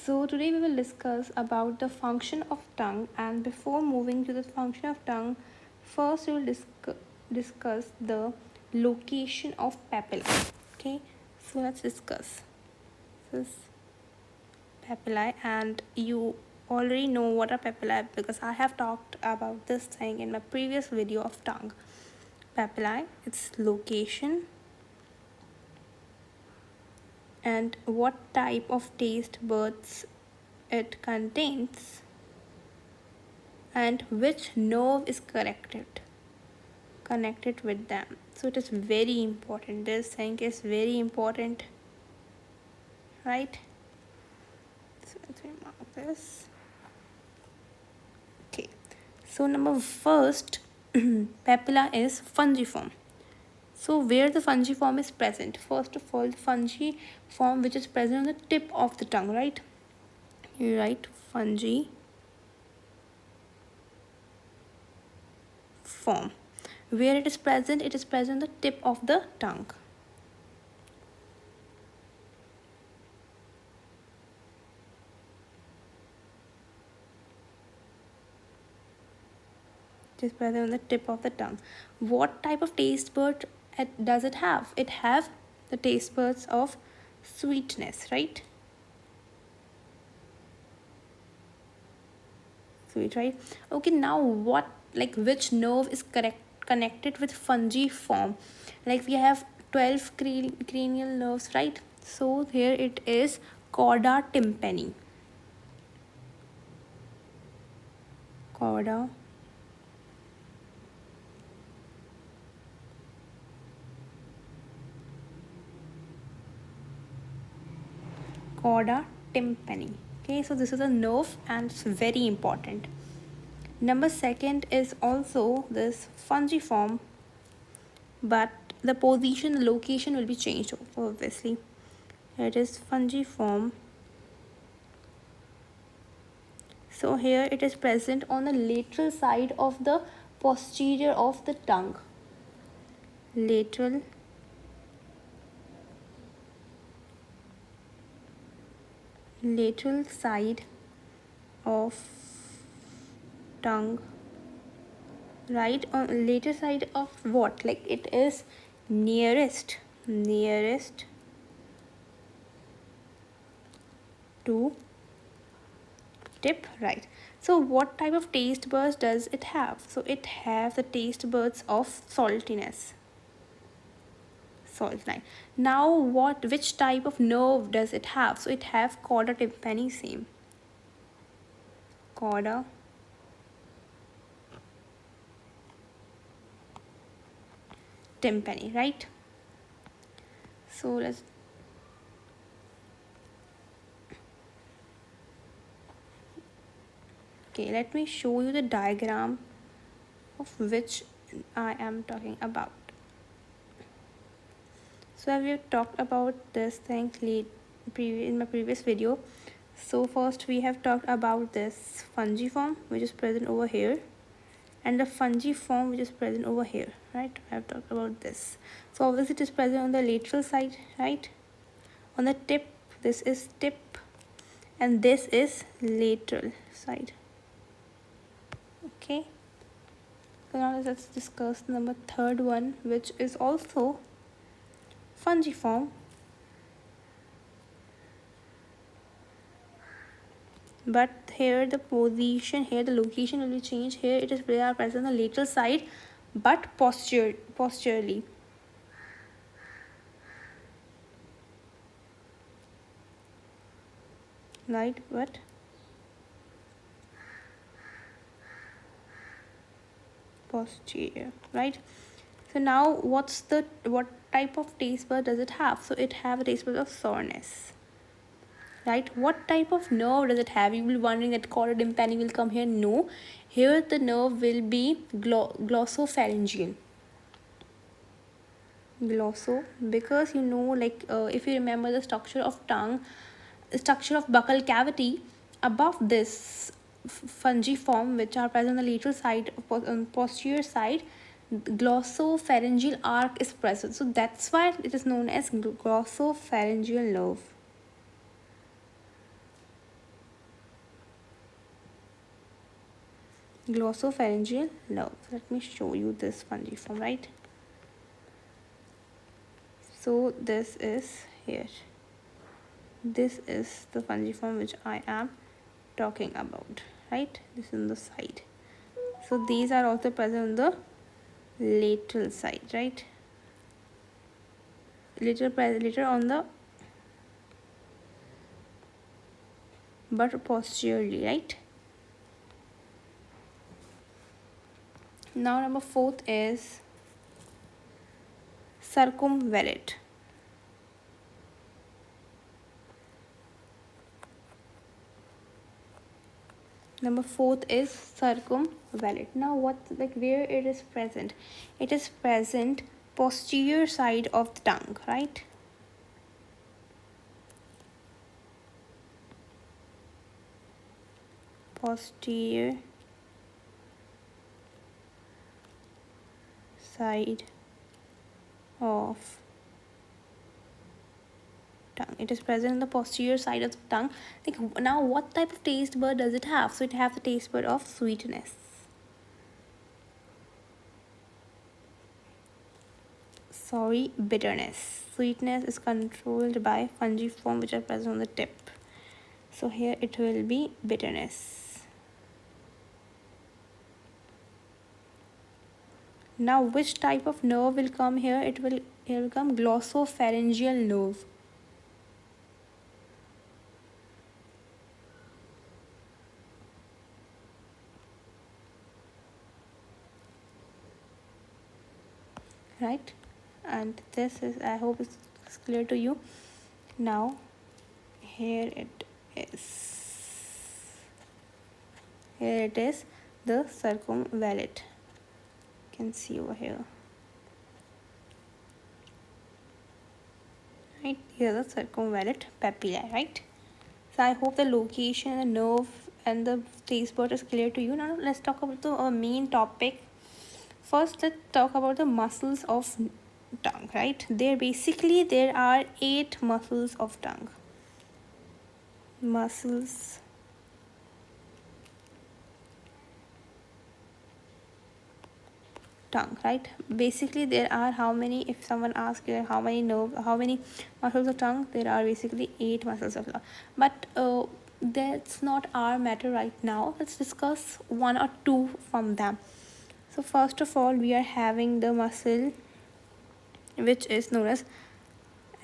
So today we will discuss about the function of tongue, and before moving to the function of tongue, first we will discuss the location of papilla. Okay, so let's discuss this papillae, and you already know what are papillae because I have talked about this thing in my previous video of tongue. Papillae, its location, and what type of taste buds it contains, and which nerve is connected with them. So it is very important. This thing is very important, right? So let's mark this. Okay, so number first papilla is fungiform. So where the fungiform is present, first of all, fungiform which is present on the tip of the tongue, right? You write fungiform. Where it is present on the tip of the tongue. It is present on the tip of the tongue. What type of taste bud does it have? It have the taste buds of sweetness, right? Sweet, right? Okay, now what, like which nerve is connected with fungiform? Like we have 12 cranial nerves, right? So here it is chorda tympani. Chorda tympani. Okay, so this is a nerve and it's very important. Number second is also this fungiform, but the position, the location will be changed obviously. It is fungiform. So here it is present on the lateral side of the posterior of the tongue. Lateral side of tongue, right? On lateral side of what? Like it is nearest to tip, right? So what type of taste buds does it have? So it has the taste buds of saltiness. Salt line. Now which type of nerve does it have? So it have chorda tympani, same. Chorda tympani, right? So let's let me show you the diagram of which I am talking about. So we have talked about this thing in my previous video. So first we have talked about this fungiform which is present over here, and the fungiform which is present over here, right? I have talked about this. So obviously it is present on the lateral side, right? On the tip, this is tip, and this is lateral side. Okay, so now let's discuss number third one, which is also fungiform, but here the position, here the location will be changed. Here it is present on the lateral side but posteriorly. Right, but posterior, right? So now what type of taste bud does it have? So it have a taste bud of soreness, right? What type of nerve does it have? You will be wondering that chorda tympani will come here. No, here the nerve will be glossopharyngeal. Because you know, like if you remember the structure of tongue, structure of buccal cavity, above this fungiform which are present on the lateral side, on posterior side, glossopharyngeal arc is present. So that's why it is known as glossopharyngeal nerve. Glossopharyngeal nerve. Let me show you this fungiform, right? So this is here. This is the fungiform which I am talking about, right? This is on the side. So these are also present on the lateral side, right? Later on the, but posteriorly, right? Now number 4 is circumvallate. Number 4 is circumvallate. Now what, like where it is present? It is present posterior side of the tongue, right? Posterior side of tongue. It is present in the posterior side of the tongue. Like, now what type of taste bud does it have? So it has the taste bud of sweetness. Sorry, bitterness. Sweetness is controlled by fungiform which are present on the tip. So here it will be bitterness. Now which type of nerve will come here? It will come glossopharyngeal nerve. Right? And this is, I hope it's clear to you. Now here it is. Here it is, the circumvallate. You can see over here. Right, here the circumvallate papillae, right? So I hope the location, the nerve and the taste bud is clear to you. Now let's talk about the main topic. First, let's talk about the muscles of tongue, right? There are 8 muscles of tongue. Muscles tongue, right? Basically there are how many, if someone asks you how many muscles of tongue, there are basically 8 muscles of tongue. But that's not our matter right now. Let's discuss 1 or 2 from them. So first of all, we are having the muscle which is known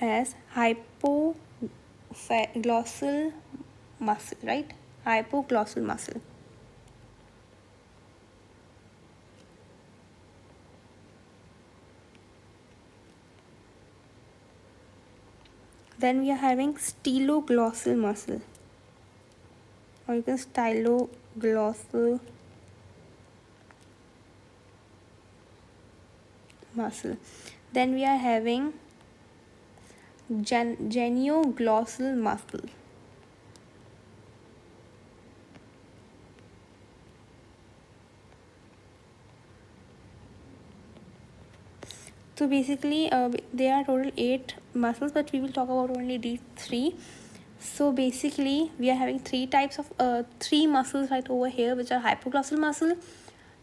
as hypoglossal muscle, right? Hypoglossal muscle. Then we are having styloglossal muscle, or you can styloglossal muscle. Then we are having genioglottal muscle. So basically there are total 8 muscles, but we will talk about only these 3. So basically we are having 3 types of 3 muscles right over here, which are hypoglossal muscle,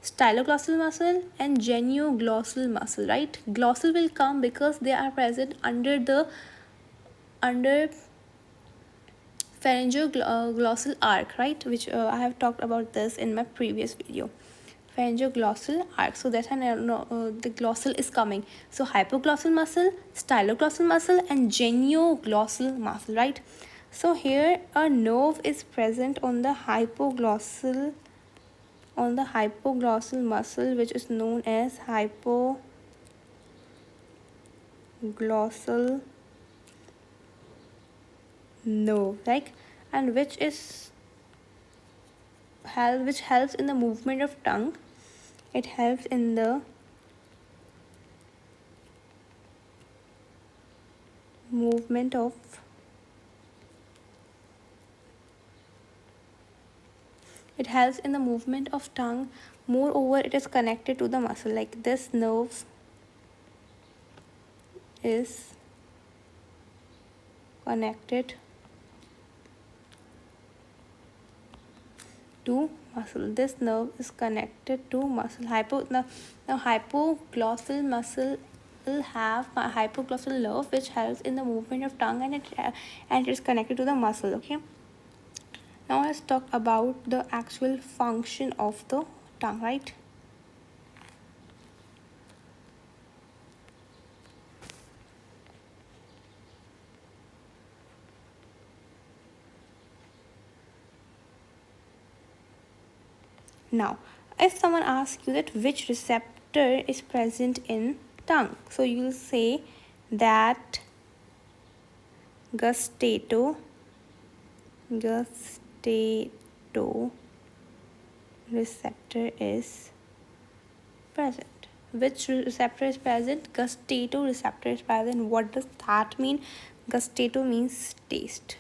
styloglossal muscle and genioglottal muscle, right? Glossal will come because they are present under pharyngoglossal arc, right? Which I have talked about this in my previous video. Pharyngoglossal arc. So that's how the glossal is coming. So hypoglossal muscle, styloglossal muscle and genioglottal muscle, right? So here a nerve is present on the hypoglossal muscle, which is known as hypoglossal nerve, like, and which helps in the movement of tongue. It helps in the movement of tongue. Moreover, it is connected to the muscle, like this nerve is connected to muscle. This nerve is connected to muscle. Now hypoglossal muscle will have a hypoglossal nerve which helps in the movement of tongue, and it is connected to the muscle. Okay. Now let's talk about the actual function of the tongue, right? Now, if someone asks you that which receptor is present in tongue, so you will say that gustato receptor is present. Which receptor is present? Gustato receptor is present. What does that mean? Gustato means taste,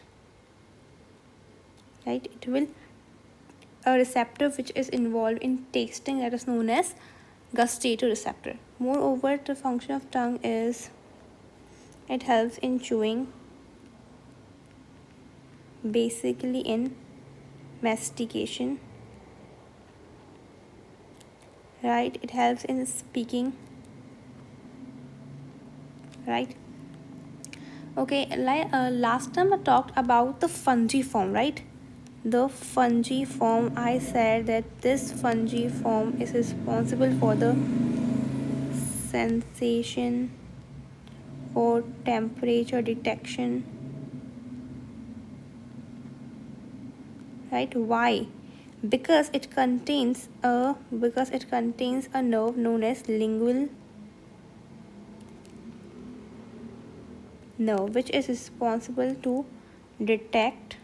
right? It will a receptor which is involved in tasting, that is known as gustato receptor. Moreover, the function of tongue is it helps in chewing, basically in mastication, right? It helps in speaking, right? Okay, last time I talked about the fungiform, right? The fungiform, I said that this fungiform is responsible for the sensation or temperature detection, right? Why? Because it contains a nerve known as lingual nerve, which is responsible to detect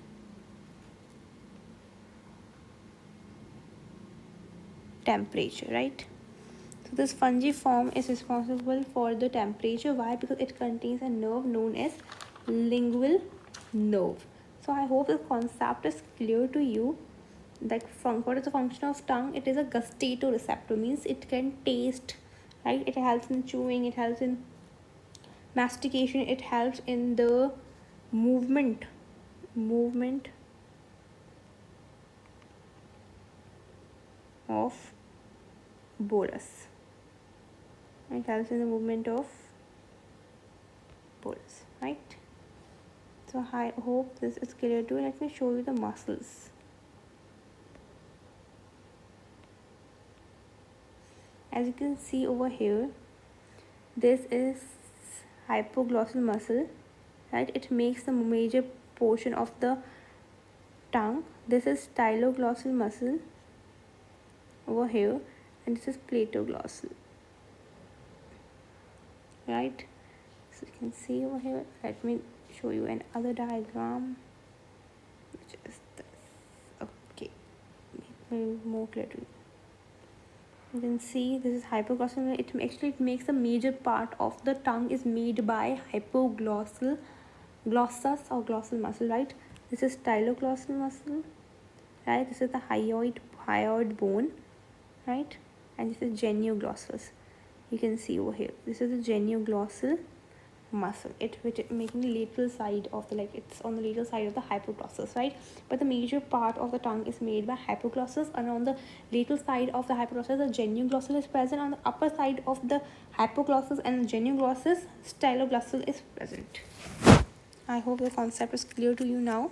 temperature, right? So this fungiform is responsible for the temperature. Why? Because it contains a nerve known as lingual nerve. So I hope the concept is clear to you. Like, what is the function of tongue? It is a gustato receptor, means it can taste, right? It helps in chewing, it helps in mastication, it helps in the movement of bolus. It helps in the movement of bolus, right? So I hope this is clear too. Let me show you the muscles. As you can see over here, this is hypoglossal muscle, right? It makes the major portion of the tongue. This is styloglossal muscle over here, and this is platoglossal, right? So you can see over here. Let me show you another diagram, which is this. Okay, maybe more clear to you. You can see this is hypoglossal. It makes a major part of the tongue is made by hypoglossal glossus or glossal muscle, right? This is styloglossal muscle, right? This is the hyoid bone, right? And this is genioglossus. You can see over here, this is the genioglossus muscle, which making the lateral side of the, like, it's on the lateral side of the hypoglossus, right? But the major part of the tongue is made by hypoglossus, and on the lateral side of the hypoglossus the genioglossus is present. On the upper side of the hypoglossus and genioglossus, styloglossal is present. I hope the concept is clear to you now.